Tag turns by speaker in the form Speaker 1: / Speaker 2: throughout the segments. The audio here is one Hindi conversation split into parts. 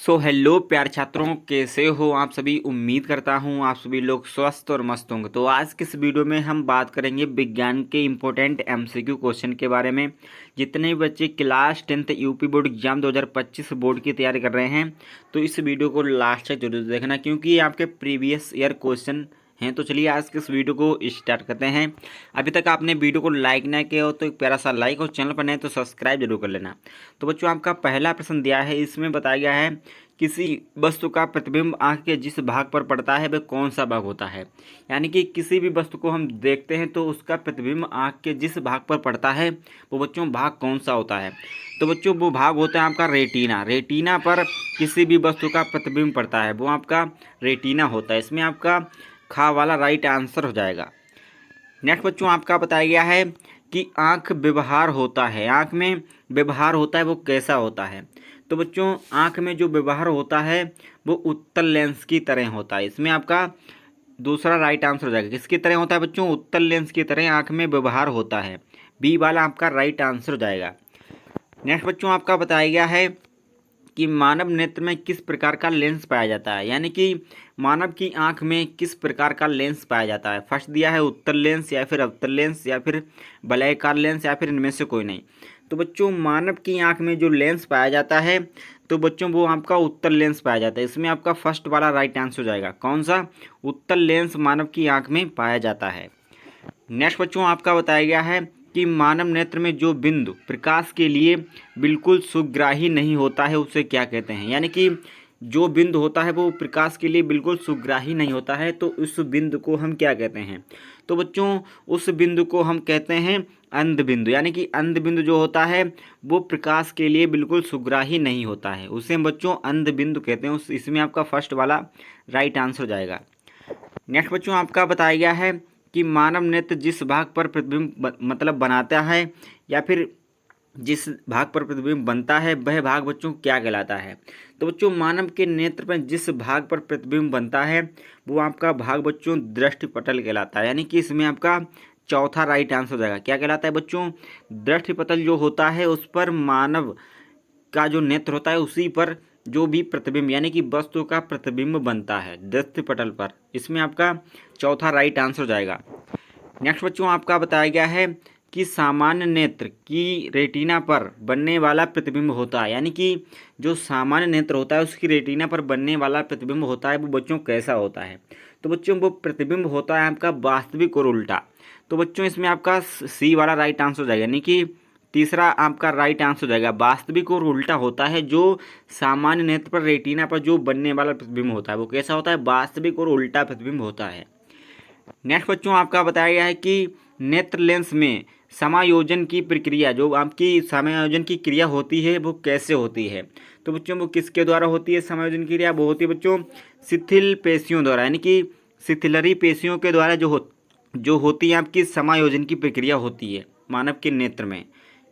Speaker 1: हेलो प्यारे छात्रों, कैसे हो आप सभी। उम्मीद करता हूँ आप सभी लोग स्वस्थ और मस्त होंगे। तो आज के इस वीडियो में हम बात करेंगे विज्ञान के इम्पोर्टेंट एमसीक्यू क्वेश्चन के बारे में। जितने भी बच्चे class 10th UP board exam 2025 board की तैयारी कर रहे हैं तो इस वीडियो को लास्ट तक जरूर देखना, क्योंकि ये आपके प्रीवियस ईयर क्वेश्चन हैं। तो चलिए आज के इस वीडियो को स्टार्ट करते हैं। अभी तक आपने वीडियो को लाइक ना किया हो तो एक प्यारा सा लाइक, और चैनल पर नए तो सब्सक्राइब जरूर कर लेना। तो बच्चों, आपका पहला प्रश्न दिया है, इसमें बताया गया है किसी वस्तु का प्रतिबिंब आंख के जिस भाग पर पड़ता है वह कौन सा भाग होता है। यानी कि किसी भी वस्तु को हम देखते हैं तो उसका प्रतिबिंब आंख के जिस भाग पर पड़ता है वो बच्चों भाग कौन सा होता है। तो बच्चों वो भाग होता है आपका रेटिना। रेटिना पर किसी भी वस्तु का प्रतिबिंब पड़ता है वो आपका रेटिना होता है। इसमें आपका खा वाला राइट आंसर हो जाएगा। नेक्स्ट बच्चों, आपका बताया गया है कि आंख व्यवहार होता है, आंख में व्यवहार होता है वो कैसा होता है। तो बच्चों, आंख में जो व्यवहार होता है वो उत्तल लेंस की तरह होता है। इसमें आपका दूसरा राइट आंसर हो जाएगा। किसकी तरह होता है बच्चों? उत्तल लेंस की तरह आंख में व्यवहार होता है। बी वाला आपका राइट आंसर हो जाएगा। नेक्स्ट बच्चों, आपका बताया गया है कि मानव नेत्र में किस प्रकार का लेंस पाया जाता है। यानी कि मानव की आंख में किस प्रकार का लेंस पाया जाता है। फर्स्ट दिया है उत्तल लेंस, या फिर अवतल लेंस, या फिर वलयाकार लेंस, या फिर इनमें से कोई नहीं। तो बच्चों, मानव की आंख में जो लेंस पाया जाता है तो बच्चों वो आपका उत्तल लेंस पाया जाता है। इसमें आपका फर्स्ट वाला राइट आंसर हो जाएगा। कौन सा? उत्तल लेंस मानव की आंख में पाया जाता है। नेक्स्ट बच्चों, आपका बताया गया है कि मानव नेत्र में जो बिंदु प्रकाश के लिए बिल्कुल सुग्राही नहीं होता है उसे क्या कहते हैं। यानी कि जो बिंदु होता है वो प्रकाश के लिए बिल्कुल सुग्राही नहीं होता है तो उस बिंदु को हम क्या कहते हैं। तो बच्चों, उस बिंदु को हम कहते हैं अंध बिंदु। यानी कि अंध बिंदु जो होता है वो प्रकाश के लिए बिल्कुल सुग्राही नहीं होता है, उसे हम बच्चों अंध बिंदु कहते हैं। इसमें आपका फर्स्ट वाला राइट आंसर हो जाएगा। नेक्स्ट बच्चों, आपका बताया गया है कि मानव नेत्र जिस भाग पर प्रतिबिंब मतलब बनाता है, या फिर जिस भाग पर प्रतिबिंब बनता है वह भाग बच्चों क्या कहलाता है। तो बच्चों, मानव के नेत्र में जिस भाग पर प्रतिबिंब बनता है वो आपका भाग बच्चों दृष्टिपटल कहलाता है। यानी कि इसमें आपका चौथा राइट आंसर हो जाएगा। क्या कहलाता है बच्चों? दृष्टिपटल जो होता है उस पर मानव का जो नेत्र होता है उसी पर जो भी प्रतिबिंब यानी कि वस्तु का प्रतिबिंब बनता है दृष्टिपटल पर। इसमें आपका चौथा राइट आंसर हो जाएगा। नेक्स्ट बच्चों, आपका बताया गया है कि सामान्य नेत्र की रेटिना पर बनने वाला प्रतिबिंब होता है। यानी कि जो सामान्य नेत्र होता है उसकी रेटिना पर बनने वाला प्रतिबिंब होता है वो बच्चों कैसा होता है। तो बच्चों, वो प्रतिबिंब होता है आपका वास्तविक और उल्टा। तो बच्चों, इसमें आपका सी वाला राइट आंसर हो जाएगा। यानी कि तीसरा आपका राइट आंसर हो जाएगा। वास्तविक और उल्टा होता है जो सामान्य नेत्र पर रेटिना पर जो बनने वाला प्रतिबिंब होता है वो कैसा होता है? वास्तविक और उल्टा प्रतिबिंब होता है। नेक्स्ट बच्चों, आपका बताया गया है कि नेत्र लेंस में समायोजन की प्रक्रिया, जो आपकी समायोजन की क्रिया होती है वो कैसे होती है। तो बच्चों, वो किसके द्वारा होती है समायोजन की क्रिया? वो होती है बच्चों शिथिल पेशियों द्वारा। यानी कि शिथिलरी पेशियों के द्वारा जो होती है आपकी समायोजन की प्रक्रिया होती है। मानव के नेत्र में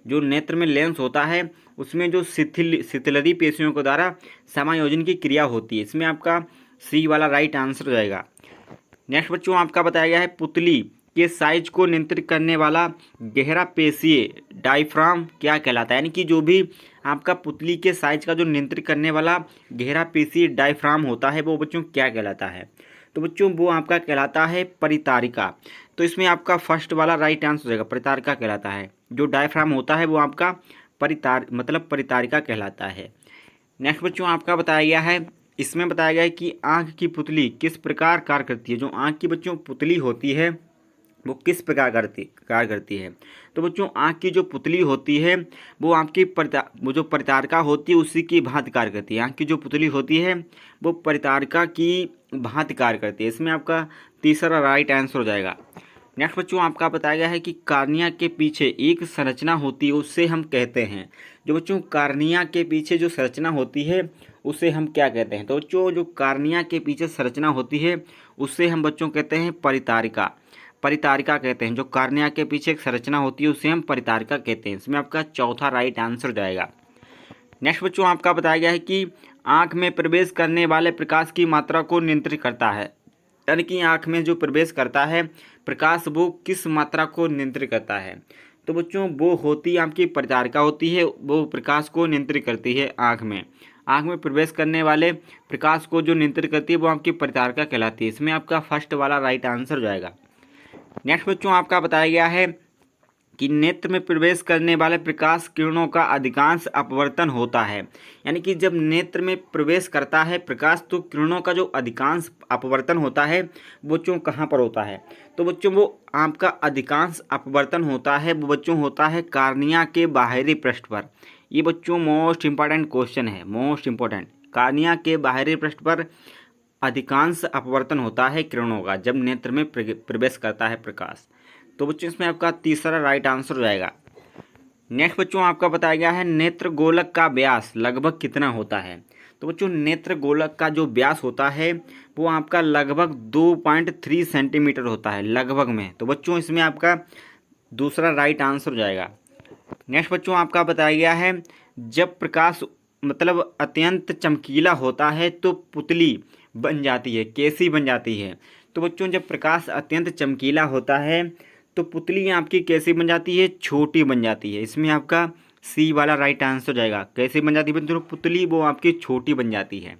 Speaker 1: जो नेत्र में लेंस होता है उसमें जो शिथिलरी पेशियों के द्वारा समायोजन की क्रिया होती है। इसमें आपका सी वाला राइट आंसर हो जाएगा। नेक्स्ट बच्चों, आपका बताया गया है पुतली के साइज को नियंत्रित करने वाला गहरा पेशीय डायफ्राम क्या कहलाता है। यानी कि जो भी आपका पुतली के साइज का जो नियंत्रित करने वाला गहरा पेशीय डायफ्राम होता है वो बच्चों क्या कहलाता है। तो बच्चों, वो आपका कहलाता है परितारिका। तो इसमें आपका फर्स्ट वाला राइट आंसर हो जाएगा। परितारिका कहलाता है। जो डायफ्राम होता है वो आपका परितारिका कहलाता है। नेक्स्ट बच्चों, आपका बताया गया है, इसमें बताया गया है कि आंख की पुतली किस प्रकार कार्य करती है। जो आंख की बच्चों पुतली होती है वो किस प्रकार कार्य करती है। तो बच्चों, आंख की जो पुतली होती है वो आपकी वो जो परितारिका होती है उसी की भांति कार्य करती है। आंख की जो पुतली होती है वो परितारिका की भांति कार्य करती है। इसमें आपका तीसरा राइट आंसर हो जाएगा। नेक्स्ट बच्चों, आपका बताया गया है कि कार्निया के पीछे एक संरचना होती है उससे हम कहते हैं। जो बच्चों कार्निया के पीछे जो संरचना होती है उसे हम क्या कहते हैं। तो बच्चों, जो कार्निया के पीछे संरचना होती है उससे हम बच्चों कहते हैं परितारिका। परितारिका कहते हैं। जो कार्निया के पीछे एक संरचना होती है उसे हम परितारिका कहते हैं। इसमें आपका चौथा राइट आंसर हो जाएगा। नेक्स्ट बच्चों, आपका बताया गया है कि आंख में प्रवेश करने वाले प्रकाश की मात्रा को नियंत्रित करता है। यानी कि आंख में जो प्रवेश करता है प्रकाश वो किस मात्रा को नियंत्रित करता है। तो बच्चों, वो होती आपकी परितारिका होती है, वो प्रकाश को नियंत्रित करती है आंख में। आँख में प्रवेश करने वाले प्रकाश को जो नियंत्रित करती है वो आपकी परितारिका कहलाती है। इसमें आपका फर्स्ट वाला राइट आंसर हो जाएगा। नेक्स्ट बच्चों आपका बताया गया है कि नेत्र में प्रवेश करने वाले प्रकाश किरणों का अधिकांश अपवर्तन होता है। यानी कि जब नेत्र में प्रवेश करता है प्रकाश तो किरणों का जो अधिकांश अपवर्तन होता है बच्चों कहाँ पर होता है, तो बच्चों वो आपका अधिकांश अपवर्तन होता है वो बच्चों होता है कार्निया के बाहरी पृष्ठ पर। ये बच्चों मोस्ट इंपॉर्टेंट क्वेश्चन है, मोस्ट इंपॉर्टेंट। कार्निया के बाहरी पृष्ठ पर अधिकांश अपवर्तन होता है किरणों का जब नेत्र में प्रवेश करता है प्रकाश। तो बच्चों इसमें आपका तीसरा राइट आंसर हो जाएगा। नेक्स्ट बच्चों आपका बताया गया है नेत्र गोलक का व्यास लगभग कितना होता है। तो बच्चों नेत्र गोलक का जो व्यास होता है वो आपका लगभग 2.3 सेंटीमीटर होता है लगभग में। तो बच्चों इसमें आपका दूसरा राइट आंसर हो जाएगा। नेक्स्ट बच्चों आपका बताया गया है जब प्रकाश मतलब अत्यंत चमकीला होता है तो पुतली बन जाती है, कैसी बन जाती है। तो बच्चों जब प्रकाश अत्यंत चमकीला होता है तो पुतली आपकी कैसी बन जाती है, छोटी बन जाती है। इसमें आपका सी वाला राइट आंसर हो जाएगा। कैसी बन जाती है बच्चों पुतली, वो आपकी छोटी बन जाती है।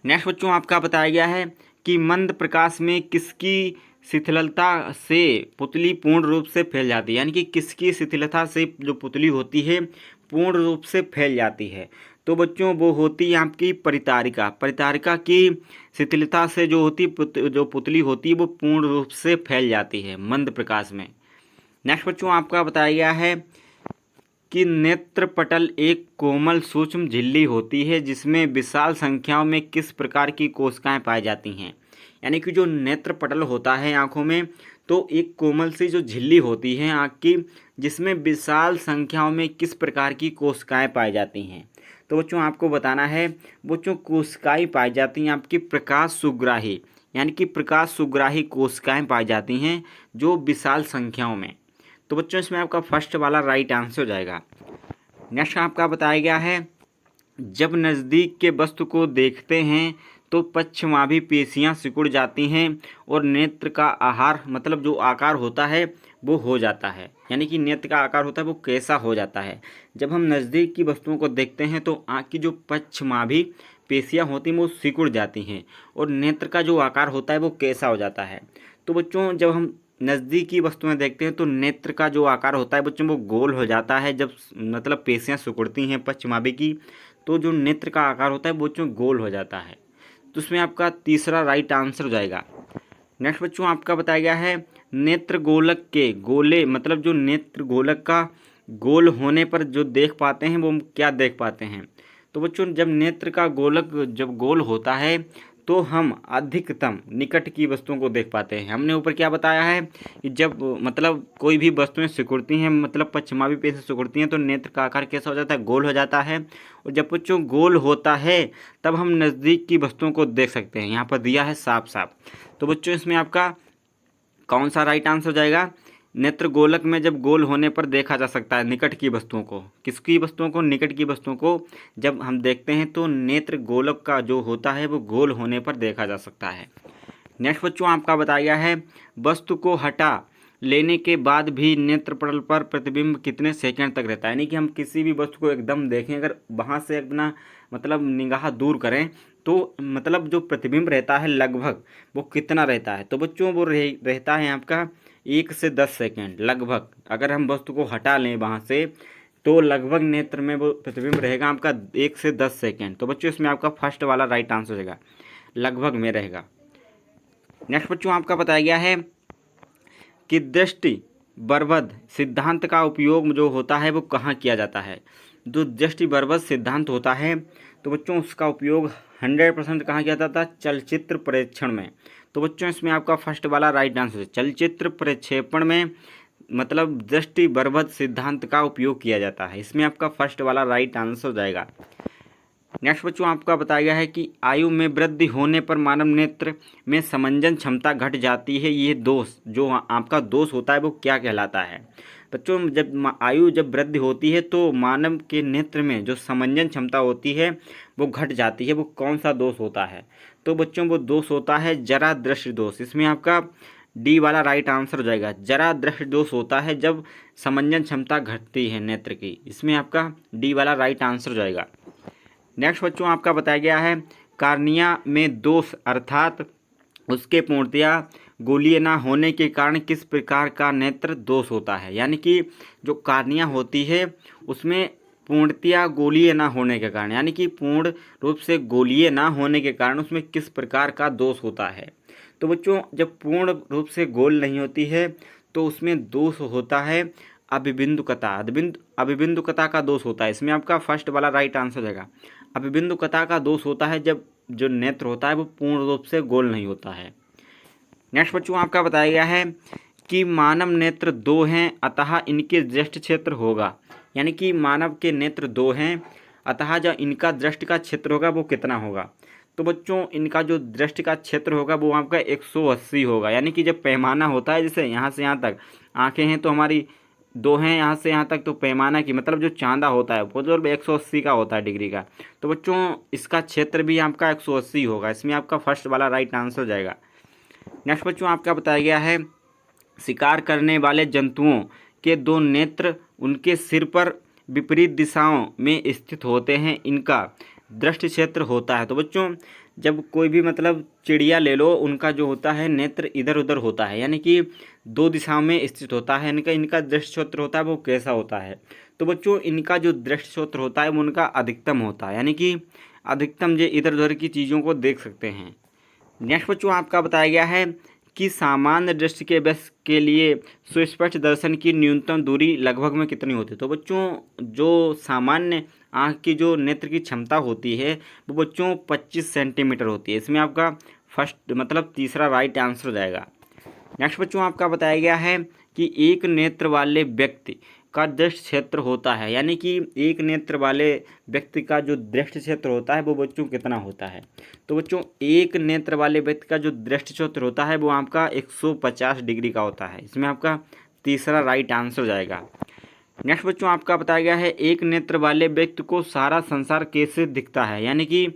Speaker 1: नेक्स्ट बच्चों आपका बताया गया है कि मंद प्रकाश में किसकी शिथिलता से पुतली पूर्ण रूप से फैल जाती है। यानी कि किसकी शिथिलता से जो पुतली होती है पूर्ण रूप से फैल जाती है। तो बच्चों वो होती है आपकी परितारिका। परितारिका की शिथिलता से जो होती जो पुतली होती है वो पूर्ण रूप से फैल जाती है मंद प्रकाश में। नेक्स्ट बच्चों आपका बताया गया है कि नेत्र पटल एक कोमल सूक्ष्म झिल्ली होती है जिसमें विशाल संख्याओं में किस प्रकार की कोशिकाएं पाई जाती हैं। यानी कि जो नेत्र पटल होता है आँखों में तो एक कोमल सी जो झिल्ली होती है आँख की जिसमें विशाल संख्याओं में किस प्रकार की कोशिकाएं पाई जाती हैं। तो बच्चों आपको बताना है बच्चों कोशिकाएं पाई जाती हैं आपकी प्रकाश सुग्राही, यानी कि प्रकाश सुग्राही कोशिकाएं पाई जाती हैं जो विशाल संख्याओं में। तो बच्चों इसमें आपका फर्स्ट वाला राइट आंसर हो जाएगा। नेक्स्ट आपका बताया गया है जब नज़दीक के वस्तु को देखते हैं तो पक्षमाभी पेशियां सिकुड़ जाती हैं और नेत्र का आहार मतलब जो आकार होता है वो हो जाता है। यानी कि नेत्र का आकार होता है वो कैसा हो जाता है, जब हम नज़दीक की वस्तुओं को देखते हैं तो आँख की जो पक्षमाभी पेशियां होती हैं वो सिकुड़ जाती हैं और नेत्र का जो आकार होता है वो कैसा हो जाता है। तो बच्चों जब हम नज़दीकी वस्तुएं देखते हैं तो नेत्र का जो आकार होता है बच्चों वो गोल हो जाता है। जब मतलब पेशियां सिकुड़ती हैं पक्षमाभी की तो जो नेत्र का आकार होता है वो बच्चों गोल हो जाता है। तो उसमें आपका तीसरा राइट आंसर हो जाएगा। नेक्स्ट बच्चों आपका बताया गया है नेत्र गोलक के गोले मतलब जो नेत्र गोलक का गोल होने पर जो देख पाते हैं वो क्या देख पाते हैं। तो बच्चों जब नेत्र का गोलक जब गोल होता है तो हम अधिकतम निकट की वस्तुओं को देख पाते हैं। हमने ऊपर क्या बताया है कि जब मतलब कोई भी वस्तुएं सिकुड़ती हैं मतलब पश्चिमावी पेश से सिकुड़ती हैं तो नेत्र का आकार कैसा हो जाता है, गोल हो जाता है। और जब बच्चों गोल होता है तब हम नज़दीक की वस्तुओं को देख सकते हैं। यहाँ पर दिया है साफ साफ। तो बच्चों इसमें आपका कौन सा राइट आंसर हो जाएगा, नेत्र गोलक में जब गोल होने पर देखा जा सकता है निकट की वस्तुओं को। किसकी वस्तुओं को, निकट की वस्तुओं को जब हम देखते हैं तो नेत्र गोलक का जो होता है वो गोल होने पर देखा जा सकता है। नेक्स्ट बच्चों आपका बताया गया है वस्तु को हटा लेने के बाद भी नेत्र पटल पर प्रतिबिंब कितने सेकंड तक रहता है। यानी कि हम किसी भी वस्तु को एकदम देखें अगर वहाँ से अपना मतलब निगाह दूर करें तो मतलब जो प्रतिबिंब रहता है लगभग वो कितना रहता है। तो बच्चों वो रहता है आपका 1 से 10 सेकेंड लगभग। अगर हम वस्तु को हटा लें वहाँ से तो लगभग नेत्र में वो प्रतिबिंब रहेगा आपका 1 से 10 सेकेंड। तो बच्चों इसमें आपका फर्स्ट वाला राइट आंसर रहेगा, लगभग में रहेगा। नेक्स्ट बच्चों आपका बताया गया है कि दृष्टि बर्बद सिद्धांत का उपयोग जो होता है वो कहाँ किया जाता है। जो दृष्टि बर्बद सिद्धांत होता है तो बच्चों उसका उपयोग 100% कहाँ किया जाता है, चलचित्र प्रेक्षण में। तो बच्चों इसमें आपका फर्स्ट वाला राइट आंसर है चलचित्र प्रक्षेपण में मतलब दृष्टि बर्बद सिद्धांत का उपयोग किया जाता है। इसमें आपका फर्स्ट वाला राइट आंसर हो जाएगा। नेक्स्ट बच्चों आपका बताया गया है कि आयु में वृद्धि होने पर मानव नेत्र में समंजन क्षमता घट जाती है। ये दोष जो आपका दोष होता है वो क्या कहलाता है। बच्चों जब आयु जब वृद्धि होती है तो मानव के नेत्र में जो समंजन क्षमता होती है वो घट जाती है। वो कौन सा दोष होता है, तो बच्चों वो दोष होता है जरा दृष्टि दोष। इसमें आपका डी वाला राइट आंसर हो जाएगा। जरा दृष्टि दोष होता है जब समंजन क्षमता घटती है नेत्र की। इसमें आपका डी वाला राइट आंसर हो जाएगा। नेक्स्ट बच्चों आपका बताया गया है कार्निया में दोष अर्थात उसके पूर्णतया गोलीय ना होने के कारण किस प्रकार का नेत्र दोष होता है। यानी कि जो कार्निया होती है उसमें पूर्णतया गोलीय ना होने के कारण, यानी कि पूर्ण रूप से गोलीय ना होने के कारण उसमें किस प्रकार का दोष होता है। तो बच्चों जब पूर्ण रूप से गोल नहीं होती है तो उसमें दोष होता है अभिबिंदुकता। अभिबिंदुकता का दोष होता है। इसमें आपका फर्स्ट वाला राइट आंसर रहेगा। अभिबिंदुकता का दोष होता है जब जो नेत्र होता है वो पूर्ण रूप से गोल नहीं होता है। नेक्स्ट बच्चों आपका बताया गया है कि मानव नेत्र दो हैं अतः इनके दृष्टि क्षेत्र होगा। यानी कि मानव के नेत्र दो हैं अतः जो इनका दृष्टि का क्षेत्र होगा वो कितना होगा। तो बच्चों इनका जो दृष्टि का क्षेत्र होगा वो आपका 180 होगा। यानी कि जब पैमाना होता है जैसे यहाँ से यहाँ तक आंखें हैं तो हमारी दो हैं यहाँ से यहाँ तक, तो पैमाना की मतलब जो चांदा होता है वो तो 180 का होता है डिग्री का। तो बच्चों इसका क्षेत्र भी आपका 180 होगा। इसमें आपका फर्स्ट वाला राइट आंसर जाएगा। नेक्स्ट बच्चों आपका बताया गया है शिकार करने वाले जंतुओं के दो नेत्र उनके सिर पर विपरीत दिशाओं में स्थित होते हैं, इनका दृष्टि क्षेत्र होता है। तो बच्चों जब कोई भी मतलब चिड़िया ले लो, उनका जो होता है नेत्र इधर उधर होता है, यानी कि दो दिशाओं में स्थित होता है। इनका दृष्टि क्षेत्र होता है वो कैसा होता है। तो बच्चों इनका जो दृष्टि क्षेत्र होता है वो उनका अधिकतम होता है, यानी कि अधिकतम जो इधर उधर की चीज़ों को देख सकते हैं। नेक्स्ट बच्चों आपका बताया गया है कि सामान्य दृष्टि के अभ्यास के लिए सुस्पष्ट दर्शन की न्यूनतम दूरी लगभग में कितनी होती है। तो बच्चों जो सामान्य आँख की जो नेत्र की क्षमता होती है वो बच्चों 25 सेंटीमीटर होती है। इसमें आपका फर्स्ट मतलब तीसरा राइट आंसर हो जाएगा। नेक्स्ट बच्चों आपका बताया गया है कि एक नेत्र वाले व्यक्ति का दृष्टि क्षेत्र होता है, यानी कि एक नेत्र वाले व्यक्ति का जो दृष्टि क्षेत्र होता है वो बच्चों कितना होता है। तो बच्चों एक नेत्र वाले व्यक्ति का जो दृष्टि क्षेत्र होता है वो आपका 150 डिग्री का होता है। इसमें आपका तीसरा राइट आंसर हो जाएगा। नेक्स्ट बच्चों आपका बताया गया है एक नेत्र वाले व्यक्ति को सारा संसार कैसे दिखता है। यानी कि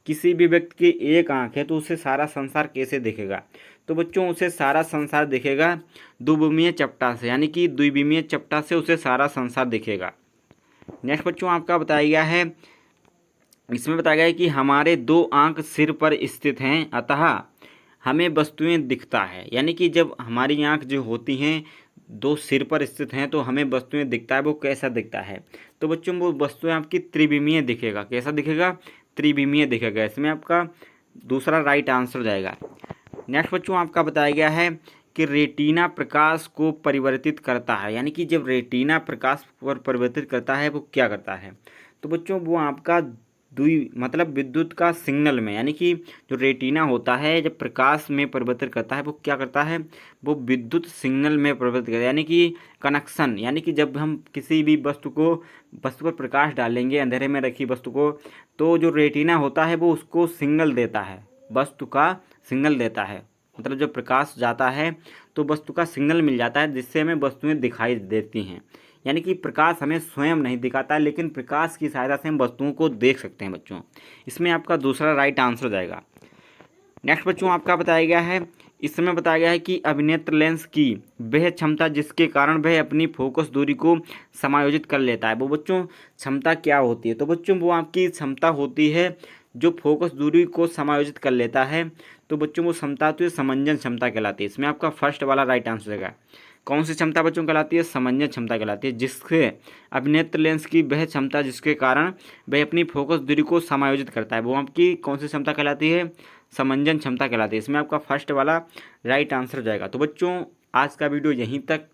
Speaker 1: किसी भी व्यक्ति की एक आंख है तो उसे सारा संसार कैसे दिखेगा। तो बच्चों उसे सारा संसार दिखेगा द्विविमीय चपटा से, यानी कि द्विविमीय चपटा से उसे सारा संसार दिखेगा। नेक्स्ट बच्चों आपका बताया गया है इसमें बताया गया है कि हमारे दो आंख सिर पर स्थित हैं अतः हमें वस्तुएं दिखता है। यानी कि जब हमारी आंख जो होती हैं दो सिर पर स्थित हैं तो हमें वस्तुएं दिखता है। वो कैसा दिखता है। तो बच्चों वो वस्तुएं आपकी त्रिविमीय दिखेगा। कैसा दिखेगा, त्रिविमीय दिखेगा। इसमें आपका दूसरा राइट आंसर जाएगा। नेक्स्ट बच्चों आपका बताया गया है कि रेटिना प्रकाश को परिवर्तित करता है। यानी कि जब रेटिना प्रकाश पर परिवर्तित करता है वो क्या करता है। तो बच्चों वो आपका मतलब विद्युत का सिग्नल में, यानी कि जो रेटिना होता है जब प्रकाश में परिवर्तित करता है वो क्या करता है, वो विद्युत सिग्नल में परिवर्तित करता है। यानी कि कनेक्शन, यानी कि जब हम किसी भी वस्तु पर प्रकाश डालेंगे अंधेरे में रखी वस्तु को, तो जो रेटिना होता है वो उसको सिग्नल देता है, वस्तु का सिग्नल देता है। मतलब जब प्रकाश जाता है तो वस्तु का सिग्नल मिल जाता है जिससे हमें वस्तुएं दिखाई देती हैं। यानी कि प्रकाश हमें स्वयं नहीं दिखाता है लेकिन प्रकाश की सहायता से हम वस्तुओं को देख सकते हैं बच्चों। इसमें आपका दूसरा राइट आंसर जाएगा। नेक्स्ट बच्चों आपका बताया गया है इसमें बताया गया है कि अभिनेत्र लेंस की वह क्षमता जिसके कारण वह अपनी फोकस दूरी को समायोजित कर लेता है। वो बच्चों क्षमता क्या होती है। तो बच्चों वो आपकी क्षमता होती है जो फोकस दूरी को समायोजित कर लेता है। तो बच्चों वो क्षमता तो समंजन क्षमता कहलाती है। इसमें आपका फर्स्ट वाला राइट आंसर रहेगा। कौन सी क्षमता बच्चों कहलाती है, समंजन क्षमता कहलाती है। जिससे अभिनेत्र लेंस की वह क्षमता जिसके कारण वह अपनी फोकस दूरी को समायोजित करता है वो आपकी कौन सी क्षमता कहलाती है, समंजन क्षमता कहलाती है। इसमें आपका फर्स्ट वाला राइट आंसर हो जाएगा। तो बच्चों आज का वीडियो यहीं तक